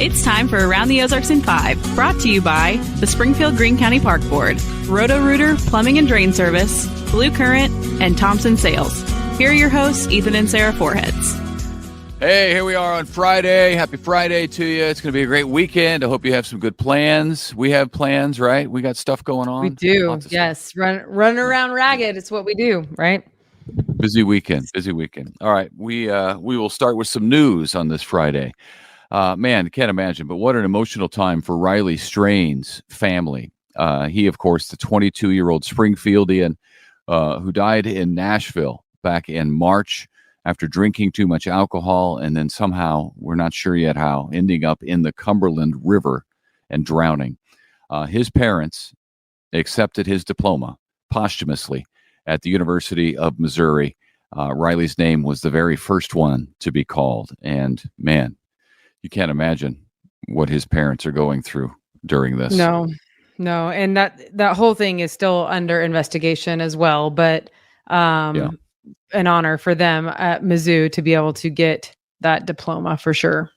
It's time for Around the Ozarks in 5, brought to you by the Springfield Greene County Park Board, Roto-Rooter Plumbing and Drain Service, Blue Current, and Thompson Sales. Here are your hosts, Ethan and Sarah Foreheads. Hey, here we are on Friday. Happy Friday to you. It's going to be a great weekend. I hope you have some good plans. We have plans, right? We got stuff going on. We do, yes. Run around ragged. It's what we do, right? Busy weekend. All right, we will start with some news on this Friday. Man, can't imagine, but what an emotional time for Riley Strain's family. He, of course, the 22-year-old Springfieldian who died in Nashville back in March after drinking too much alcohol, and then somehow, we're not sure yet how, ending up in the Cumberland River and drowning. His parents accepted his diploma posthumously at the University of Missouri. Riley's name was the very first one to be called, and man, you can't imagine what his parents are going through during this. No. And that whole thing is still under investigation as well, but an honor for them at Mizzou to be able to get that diploma for sure.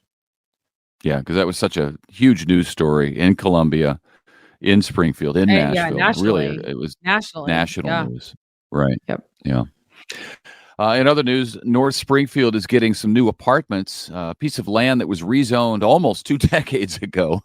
Yeah, because that was such a huge news story in Columbia, in Springfield, in Nashville. Yeah, nationally. Really, it was national news. Right. Yep. Yeah. In other news, North Springfield is getting some new apartments. A piece of land that was rezoned almost 2 decades ago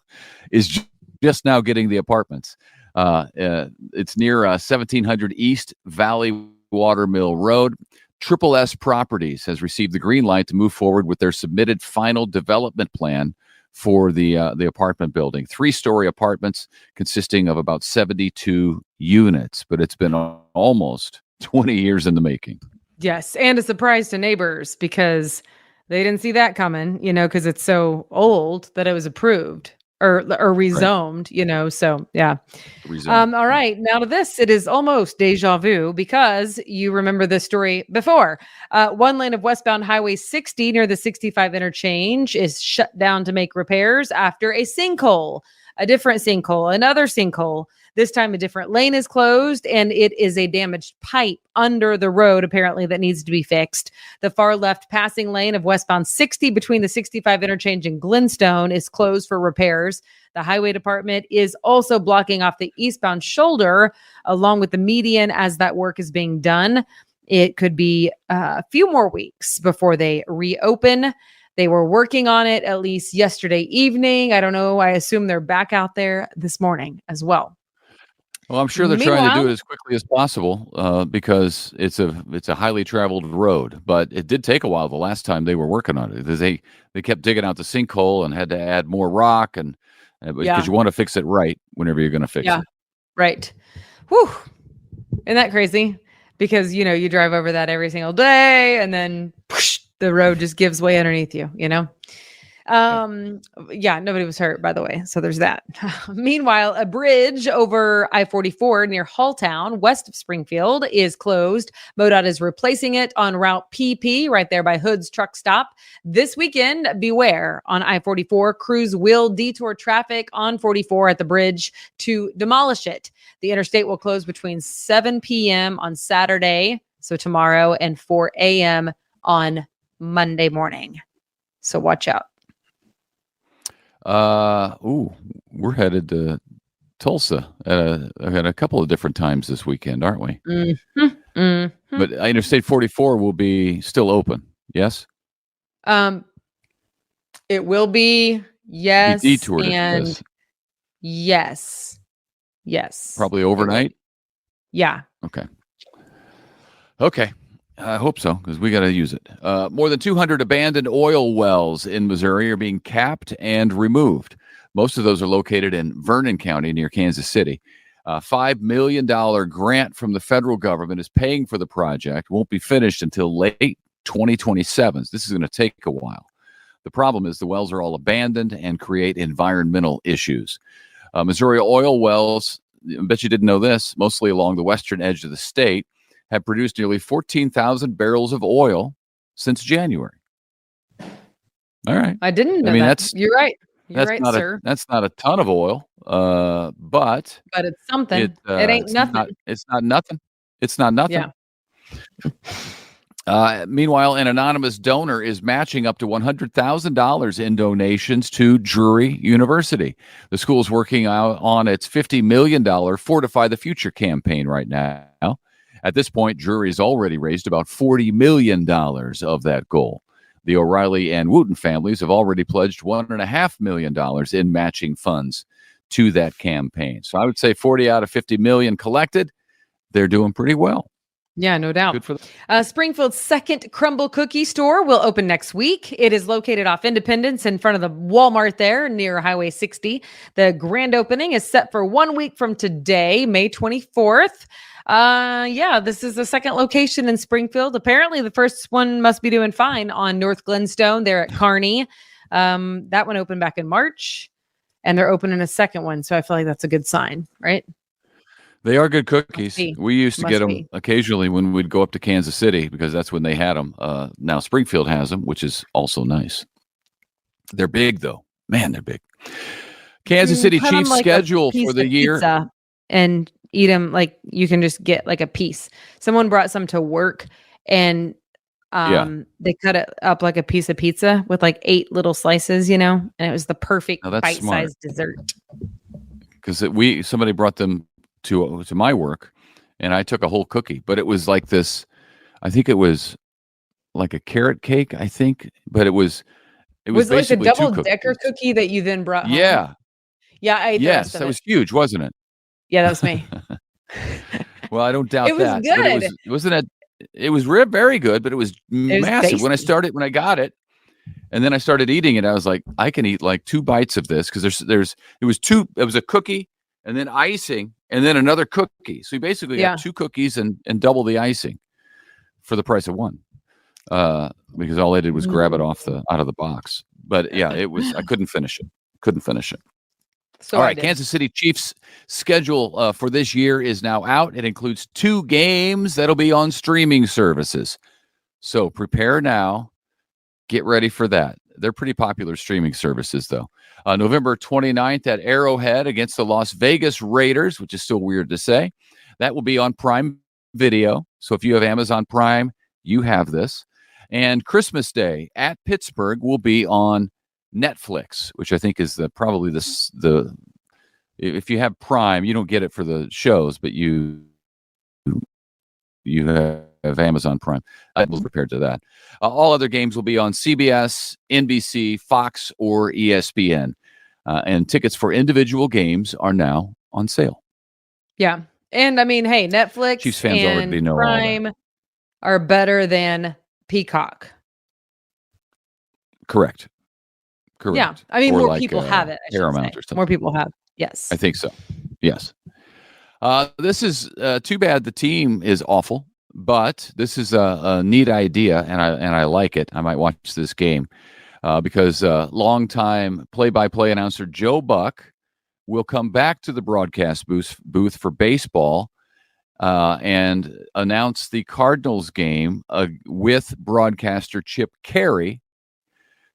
is just now getting the apartments. It's near 1700 East Valley Watermill Road. Triple S Properties has received the green light to move forward with their submitted final development plan for the apartment building. 3-story apartments consisting of about 72 units, but it's been almost 20 years in the making. Yes, and a surprise to neighbors because they didn't see that coming, because it's so old that it was approved or rezoned, right. So yeah. All right, now to this, it is almost deja vu because you remember this story before. One lane of westbound Highway 60 near the 65 interchange is shut down to make repairs after a sinkhole. A different sinkhole, another sinkhole. This time a different lane is closed and it is a damaged pipe under the road apparently that needs to be fixed. The far left passing lane of westbound 60 between the 65 interchange and Glenstone is closed for repairs. The highway department is also blocking off the eastbound shoulder along with the median as that work is being done. It could be a few more weeks before they reopen. They were working on it at least yesterday evening. I don't know. I assume they're back out there this morning as well. Well, I'm sure they're trying to do it as quickly as possible because it's a highly traveled road. But it did take a while the last time they were working on it. They kept digging out the sinkhole and had to add more rock and because you want to fix it right whenever you're going to fix it. Right. Whew. Isn't that crazy? Because you drive over that every single day and then whoosh, the road just gives way underneath you, nobody was hurt, by the way. So there's that. Meanwhile, a bridge over I-44 near Halltown, west of Springfield, is closed. MoDOT is replacing it on Route PP right there by Hood's truck stop. This weekend, beware on I-44. Crews will detour traffic on 44 at the bridge to demolish it. The interstate will close between 7 p.m. on Saturday, so tomorrow, and 4 a.m. on Monday morning. So watch out. We're headed to Tulsa at a couple of different times this weekend, aren't we? Mm-hmm. Mm-hmm. But Interstate 44 will be still open. Yes. It will be. Yes. Be detoured, and yes. Probably overnight. Yeah. Okay. I hope so, because we got to use it. More than 200 abandoned oil wells in Missouri are being capped and removed. Most of those are located in Vernon County near Kansas City. $5 million grant from the federal government is paying for the project. Won't be finished until late 2027. This is going to take a while. The problem is the wells are all abandoned and create environmental issues. Missouri oil wells, I bet you didn't know this, mostly along the western edge of the state, have produced nearly 14,000 barrels of oil since January. All right. I didn't know that. You're right. You're right, sir. That's not a ton of oil, but it's something. It ain't nothing. It's not nothing. It's not nothing. Yeah. Meanwhile, an anonymous donor is matching up to $100,000 in donations to Drury University. The school is working out on its $50 million Fortify the Future campaign right now. At this point, Drury has already raised about $40 million of that goal. The O'Reilly and Wooten families have already pledged $1.5 million in matching funds to that campaign. So I would say 40 out of 50 million collected. They're doing pretty well. Yeah, no doubt. Good for them. Springfield's second crumble cookie store will open next week. It is located off Independence in front of the Walmart there near Highway 60. The grand opening is set for 1 week from today, May 24th. This is the second location in Springfield. Apparently, the first one must be doing fine on North Glenstone there at Kearney. That one opened back in March, and they're opening a second one. So I feel like that's a good sign, right? They are good cookies. We used to get them occasionally when we'd go up to Kansas City because that's when they had them. Now Springfield has them, which is also nice. They're big, though. Man, they're big. Kansas City Chiefs schedule for the year. And eat them like you can just get like a piece. Someone brought some to work and they cut it up like a piece of pizza with like 8 little slices, and it was the perfect bite-sized dessert. Because somebody brought them to my work, and I took a whole cookie, but it was like this. I think it was like a carrot cake. I think, but it was like a double-decker cookie that you then brought home. Yeah, I ate yes, that was huge, wasn't it? Yeah, that was me. Well, I don't doubt it was that. Good. It was very good, but it was massive. Tasty. When I got it, and then I started eating it, I was like, I can eat like 2 bites of this because it was a cookie and then icing and then another cookie. So you basically got 2 cookies and double the icing for the price of one. Because all I did was grab it out of the box. But yeah, I couldn't finish it. So all right, Kansas City Chiefs schedule for this year is now out. It includes 2 games that'll be on streaming services. So prepare now. Get ready for that. They're pretty popular streaming services, though. November 29th at Arrowhead against the Las Vegas Raiders, which is still weird to say. That will be on Prime Video. So if you have Amazon Prime, you have this. And Christmas Day at Pittsburgh will be on Netflix, which I think is probably the if you have Prime, you don't get it for the shows, but you have Amazon Prime. I was prepared to that. All other games will be on CBS, NBC, Fox, or ESPN. And tickets for individual games are now on sale. Yeah. And I mean, hey, Netflix Chiefs fans and already know Prime are better than Peacock. Correct. Yeah. I mean, more people have it. Paramount or something. More people have. Yes. I think so. Yes. This is too bad the team is awful, but this is a neat idea, and I like it. I might watch this game because longtime play-by-play announcer Joe Buck will come back to the broadcast booth for baseball and announce the Cardinals game with broadcaster Chip Carey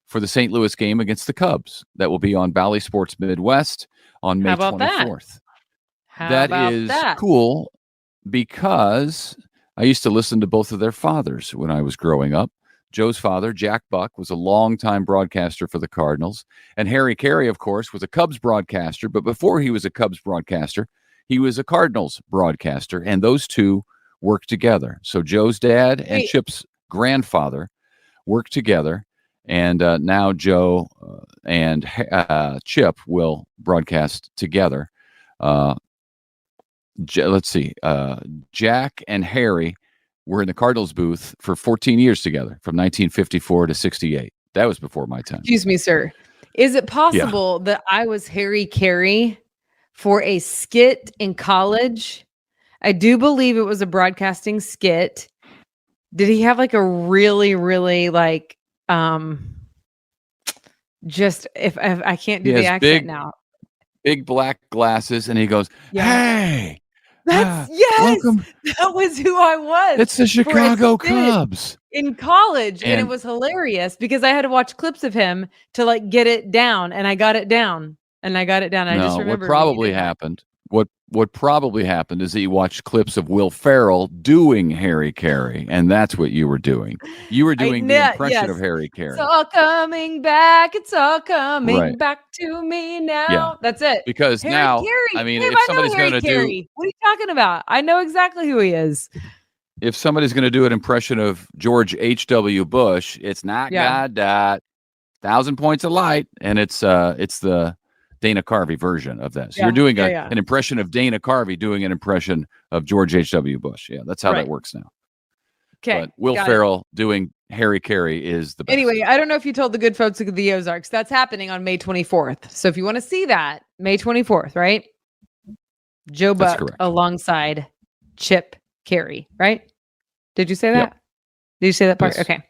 for the St. Louis game against the Cubs. That will be on Bally Sports Midwest on May 24th. That is cool because I used to listen to both of their fathers when I was growing up. Joe's father, Jack Buck, was a longtime broadcaster for the Cardinals. And Harry Carey, of course, was a Cubs broadcaster. But before he was a Cubs broadcaster, he was a Cardinals broadcaster. And those two worked together. So Joe's dad and Chip's grandfather worked together. And now Joe and Chip will broadcast together. Let's see. Jack and Harry were in the Cardinals booth for 14 years together, from 1954 to 68. That was before my time. Excuse me, sir. Is it possible that I was Harry Carey for a skit in college? I do believe it was a broadcasting skit. Did he have like a really, really like just if I can't do the accent now. Big black glasses, and he goes, "Hey, that's welcome." That was who I was. It's the Chicago Cubs in college, and it was hilarious because I had to watch clips of him to like get it down, and I got it down. I just remember what What probably happened is that you watched clips of Will Ferrell doing Harry Carey, and that's what you were doing. You were doing the impression of Harry Carey. It's all coming back. It's all coming back to me now. Yeah. That's it. Because Harry now, Carey. I mean, Babe, if somebody's going to do... What are you talking about? I know exactly who he is. If somebody's going to do an impression of George H.W. Bush, it's not got that 1,000 points of light, and it's the Dana Carvey version of that. So you're doing an impression of Dana Carvey doing an impression of George H.W. Bush. Yeah, that's how that works now. Okay. But Will Ferrell doing Harry Carey is the best. Anyway, I don't know if you told the good folks of the Ozarks. That's happening on May 24th. So if you want to see that, May 24th, right? Joe Buck alongside Chip Carey, right? Did you say that? Yep. Did you say that part? Yes. Okay.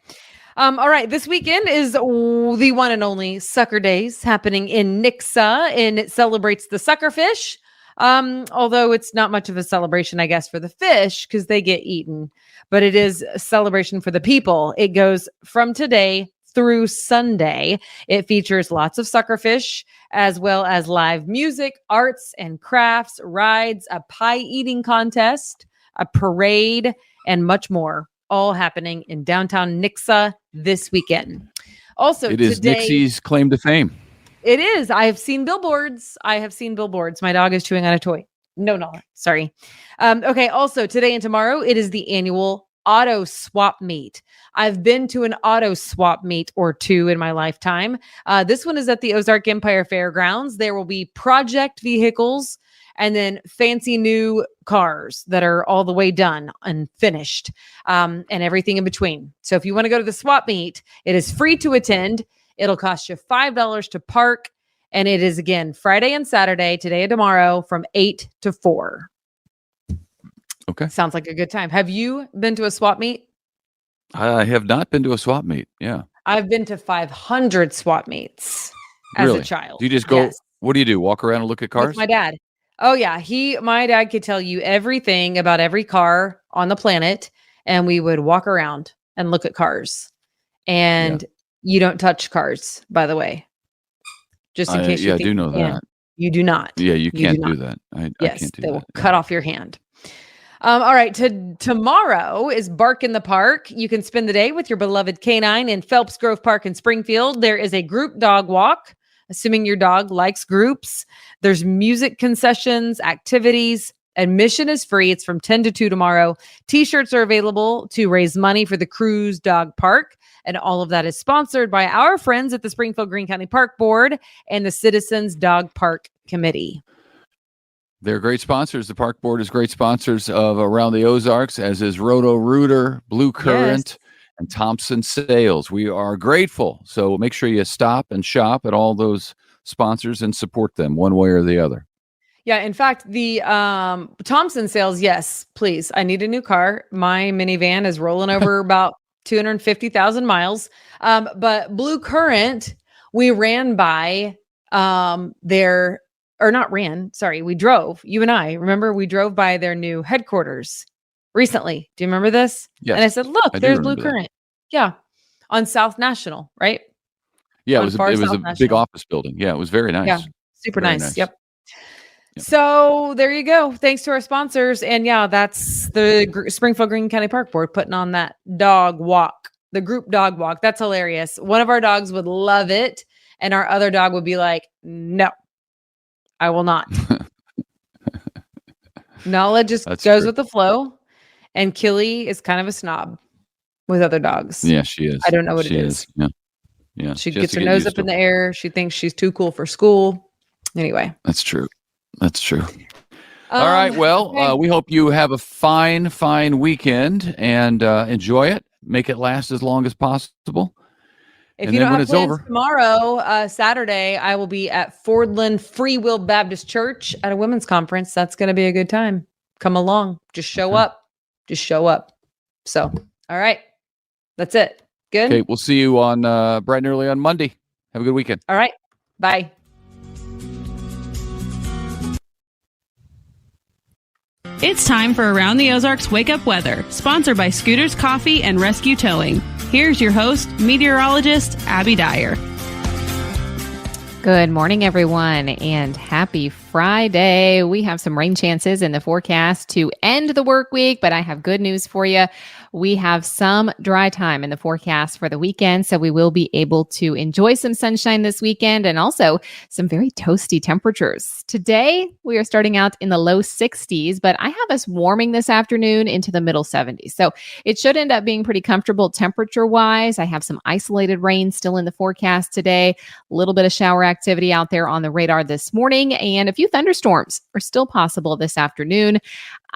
All right. This weekend is the one and only Sucker Days happening in Nixa, and it celebrates the sucker fish. Although it's not much of a celebration, I guess, for the fish because they get eaten, but it is a celebration for the people. It goes from today through Sunday. It features lots of sucker fish, as well as live music, arts and crafts, rides, a pie eating contest, a parade, and much more. All happening in downtown Nixa this weekend. Also, it is Nixie's claim to fame. It is. I have seen billboards. My dog is chewing on a toy. No, sorry. Okay. Also, today and tomorrow, it is the annual auto swap meet. I've been to an auto swap meet or two in my lifetime. This one is at the Ozark Empire Fairgrounds. There will be project vehicles and then fancy new cars that are all the way done and finished, and everything in between. So if you want to go to the swap meet, it is free to attend. It'll cost you $5 to park. And it is, again, Friday and Saturday, today and tomorrow, from 8 to 4. Okay. Sounds like a good time. Have you been to a swap meet? I have not been to a swap meet. Yeah. I've been to 500 swap meets as a child. Do you just go, what do you do? Walk around and look at cars? With my dad. Oh, yeah. My dad could tell you everything about every car on the planet, and we would walk around and look at cars. And you don't touch cars, by the way. Just in case you think I do know that. You do not. Yeah, you can't do that. I can't do that. They will cut off your hand. All right. Tomorrow is Bark in the Park. You can spend the day with your beloved canine in Phelps Grove Park in Springfield. There is a group dog walk, assuming your dog likes groups. There's music concessions, activities. Admission is free. It's from 10 to 2 tomorrow. T-shirts are available to raise money for the Cruise Dog Park. And all of that is sponsored by our friends at the Springfield Greene County Park Board and the Citizens Dog Park Committee. They're great sponsors. The Park Board is great sponsors of Around the Ozarks, as is Roto-Rooter, Blue Current, and Thompson Sales. We are grateful. So make sure you stop and shop at all those sponsors and support them one way or the other. Yeah, in fact, the Thompson Sales, yes, please. I need a new car. My minivan is rolling over about 250,000 miles. But Blue Current, we ran by we drove, you and I, remember we drove by their new headquarters recently. Do you remember this? Yes. And I said, look, there's Blue Current. Yeah. On South National, right? Yeah, it was a big office building. Yeah, it was very nice. Yeah, super nice. Yep. So there you go. Thanks to our sponsors. And that's the Springfield Greene County Park Board putting on that dog walk, the group dog walk. That's hilarious. One of our dogs would love it. And our other dog would be like, no, I will not. Nala just goes with the flow. And Killy is kind of a snob with other dogs. Yeah, she is. I don't know what it is. Yeah. She gets her nose up in the air. She thinks she's too cool for school. Anyway. That's true. All right. Well, we hope you have a fine weekend and enjoy it. Make it last as long as possible. If you don't have plans tomorrow, Saturday, I will be at Fordland Free Will Baptist Church at a women's conference. That's going to be a good time. Come along. Just show up. So, all right. That's it. Good. Okay. We'll see you on bright and early on Monday. Have a good weekend. All right. Bye. It's time for Around the Ozarks Wake Up Weather, sponsored by Scooters Coffee and Rescue Towing. Here's your host, meteorologist Abby Dyer. Good morning, everyone, and happy Friday. We have some rain chances in the forecast to end the work week, but I have good news for you. We have some dry time in the forecast for the weekend, so we will be able to enjoy some sunshine this weekend and also some very toasty temperatures. Today, we are starting out in the low 60s, but I have us warming this afternoon into the middle 70s. So it should end up being pretty comfortable temperature-wise. I have some isolated rain still in the forecast today, a little bit of shower activity out there on the radar this morning, and a few thunderstorms are still possible this afternoon.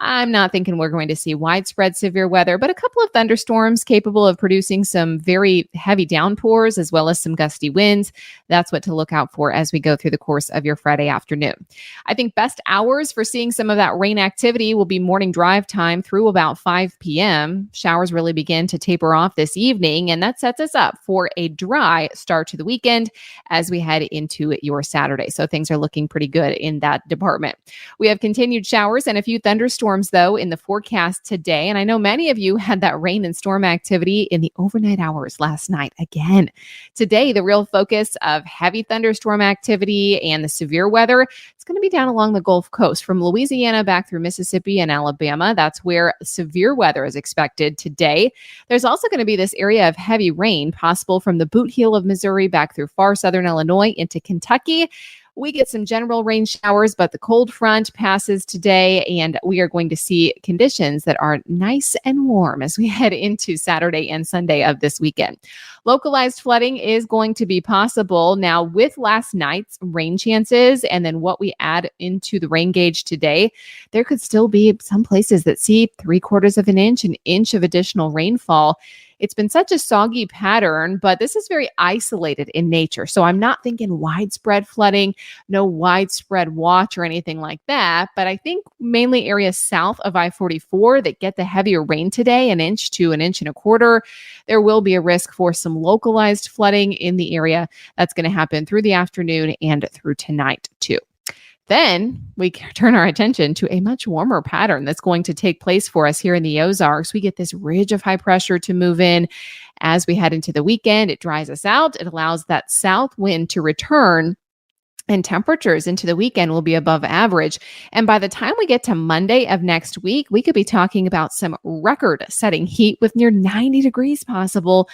I'm not thinking we're going to see widespread severe weather, but a couple of thunderstorms capable of producing some very heavy downpours as well as some gusty winds. That's what to look out for as we go through the course of your Friday afternoon. I think best hours for seeing some of that rain activity will be morning drive time through about 5 p.m. Showers really begin to taper off this evening, and that sets us up for a dry start to the weekend as we head into your Saturday. So things are looking pretty good in that department. We have continued showers and a few thunderstorms, though, in the forecast today. And I know many of you had that rain and storm activity in the overnight hours last night again. Today, the real focus of heavy thunderstorm activity and the severe weather, it's going to be down along the Gulf Coast from Louisiana back through Mississippi and Alabama. That's where severe weather is expected today. There's also going to be this area of heavy rain possible from the Boot Heel of Missouri back through far southern Illinois into Kentucky. We get some general rain showers, but the cold front passes today, and we are going to see conditions that are nice and warm as we head into Saturday and Sunday of this weekend. Localized flooding is going to be possible now with last night's rain chances, and then what we add into the rain gauge today. There could still be some places that see 3/4 of an inch of additional rainfall. It's been such a soggy pattern, but this is very isolated in nature. So I'm not thinking widespread flooding, no widespread watch or anything like that. But I think mainly areas south of I-44 that get the heavier rain today, 1 inch to 1.25 inches. There will be a risk for some localized flooding in the area. That's going to happen through the afternoon and through tonight too. Then we turn our attention to a much warmer pattern that's going to take place for us here in the Ozarks. We get this ridge of high pressure to move in as we head into the weekend. It dries us out. It allows that south wind to return, and temperatures into the weekend will be above average. And by the time we get to Monday of next week, we could be talking about some record-setting heat with near 90 degrees possible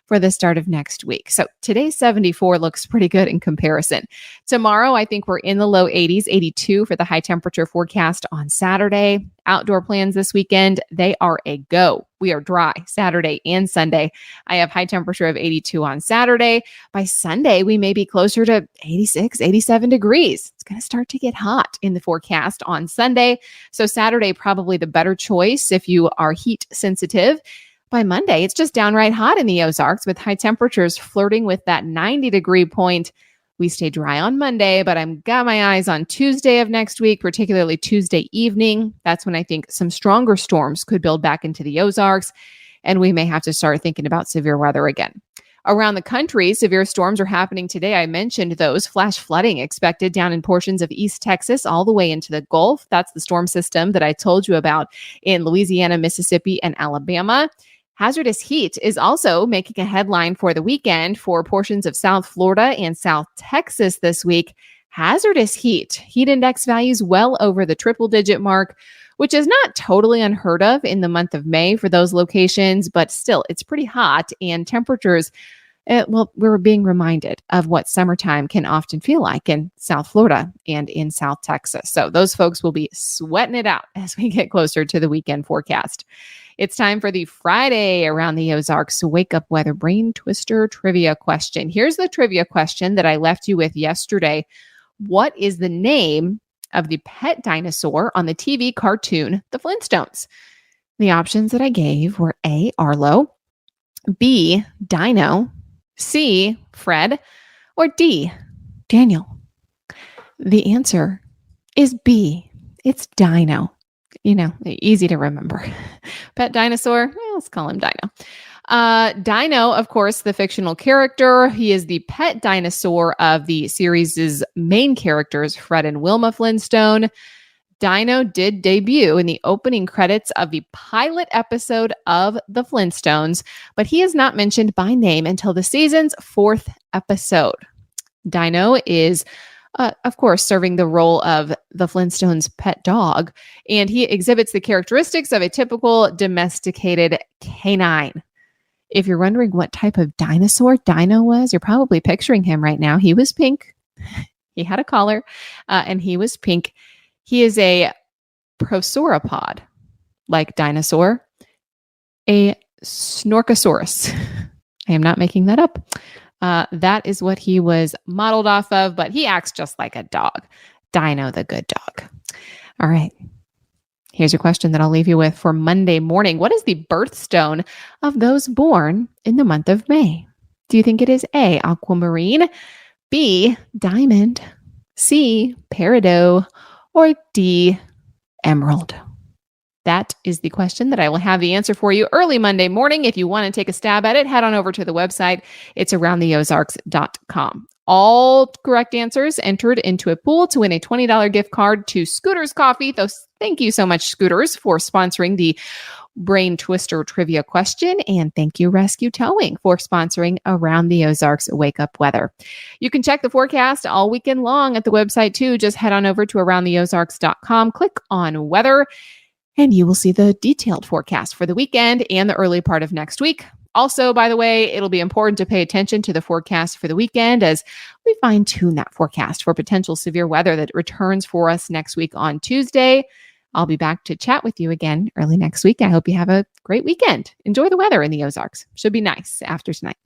for the start of next week. So today's 74 looks pretty good in comparison. Tomorrow, I think we're in the low 80s, 82 for the high temperature forecast on Saturday. Outdoor plans this weekend, they are a go. We are dry Saturday and Sunday. I have high temperature of 82 on Saturday. By Sunday, we may be closer to 86, 87 degrees. It's going to start to get hot in the forecast on Sunday. So Saturday, probably the better choice if you are heat sensitive. By Monday, it's just downright hot in the Ozarks with high temperatures flirting with that 90-degree point. We stay dry on Monday, but I've got my eyes on Tuesday of next week, particularly Tuesday evening. That's when I think some stronger storms could build back into the Ozarks, and we may have to start thinking about severe weather again. Around the country, severe storms are happening today. I mentioned those. Flash flooding expected down in portions of East Texas all the way into the Gulf. That's the storm system that I told you about in Louisiana, Mississippi, and Alabama. Hazardous heat is also making a headline for the weekend for portions of South Florida and South Texas this week. Hazardous heat index values well over the triple-digit mark, which is not totally unheard of in the month of May for those locations, but still, it's pretty hot, and temperatures, we're being reminded of what summertime can often feel like in South Florida and in South Texas. So those folks will be sweating it out as we get closer to the weekend forecast. It's time for the Friday Around the Ozarks Wake Up Weather Brain Twister trivia question. Here's the trivia question that I left you with yesterday. What is the name of the pet dinosaur on the TV cartoon The Flintstones? The options that I gave were A, Arlo, B, Dino, C, Fred, or D, Daniel. The answer is B. It's Dino. You know, easy to remember. Pet dinosaur, let's call him Dino. Dino, of course, the fictional character. He is the pet dinosaur of the series' main characters, Fred and Wilma Flintstone. Dino did debut in the opening credits of the pilot episode of The Flintstones, but he is not mentioned by name until the season's 4th episode. Dino is of course, serving the role of the Flintstones' pet dog. And he exhibits the characteristics of a typical domesticated canine. If you're wondering what type of dinosaur Dino was, you're probably picturing him right now. He was pink. He had a collar, and he was pink. He is a prosauropod, like dinosaur, a snorkosaurus. I am not making that up. That is what he was modeled off of, but he acts just like a dog. Dino the good dog. All right. Here's your question that I'll leave you with for Monday morning. What is the birthstone of those born in the month of May? Do you think it is A, aquamarine, B, diamond, C, peridot, or D, emerald? That is the question that I will have the answer for you early Monday morning. If you want to take a stab at it, head on over to the website. It's aroundtheozarks.com. All correct answers entered into a pool to win a $20 gift card to Scooters Coffee. Thank you so much, Scooters, for sponsoring the Brain Twister trivia question. And thank you, Rescue Towing, for sponsoring Around the Ozarks Wake Up Weather. You can check the forecast all weekend long at the website, too. Just head on over to aroundtheozarks.com, click on weather, and you will see the detailed forecast for the weekend and the early part of next week. Also, by the way, it'll be important to pay attention to the forecast for the weekend as we fine-tune that forecast for potential severe weather that returns for us next week on Tuesday. I'll be back to chat with you again early next week. I hope you have a great weekend. Enjoy the weather in the Ozarks. Should be nice after tonight.